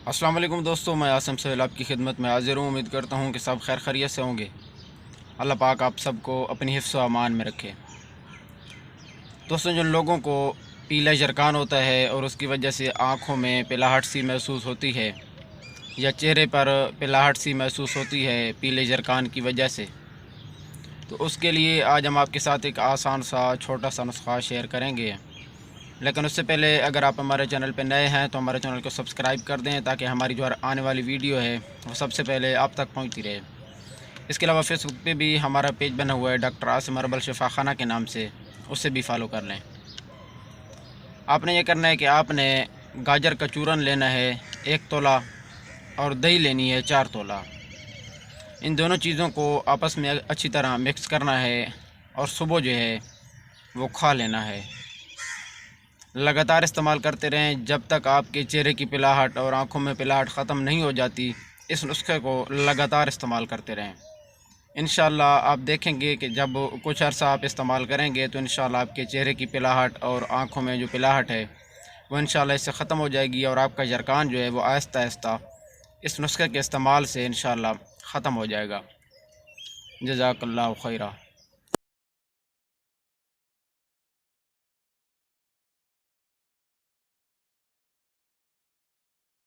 अस्सलाम वालेकुम दोस्तों, मैं आसम सहेल आपकी खिदमत में हाज़िर हूँ। उम्मीद करता हूँ कि सब खैर खैरियत से होंगे। अल्लाह पाक आप सबको अपनी हिफ्ज़ व अमान में रखे। दोस्तों, जिन लोगों को पीला जरकान होता है और उसकी वजह से आँखों में पिलाहट सी महसूस होती है या चेहरे पर पिलाहट सी महसूस होती है पीले जरकान की वजह से, तो उसके लिए आज हम आपके साथ एक आसान सा छोटा सा नुस्खा शेयर करेंगे। लेकिन उससे पहले अगर आप हमारे चैनल पर नए हैं तो हमारे चैनल को सब्सक्राइब कर दें, ताकि हमारी जो आने वाली वीडियो है वो सबसे पहले आप तक पहुंचती रहे। इसके अलावा फेसबुक पे भी हमारा पेज बना हुआ है डॉक्टर आसिम हर्बल शिफाखाना के नाम से, उससे भी फॉलो कर लें। आपने ये करना है कि आपने गाजर का चूरन लेना है 1 तोला और दही लेनी है 4 तोला। इन दोनों चीज़ों को आपस में अच्छी तरह मिक्स करना है और सुबह जो है वो खा लेना है। लगातार इस्तेमाल करते रहें जब तक आपके चेहरे की पिलाहट और आँखों में पिलाहट ख़त्म नहीं हो जाती। इस नुस्खे को लगातार इस्तेमाल करते रहें। इंशाअल्लाह आप देखेंगे कि जब कुछ अर्सा आप इस्तेमाल करेंगे तो इंशाअल्लाह आपके चेहरे की पिलाहट और आँखों में जो पिलाहट है वो इंशाअल्लाह इससे ख़त्म हो जाएगी और आपका जरकान जो है वो आहिस्ता आहिस्ता इस नुस्खे के इस्तेमाल से इंशाअल्लाह ख़त्म हो जाएगा। जज़ाकल्लाहु खैरा।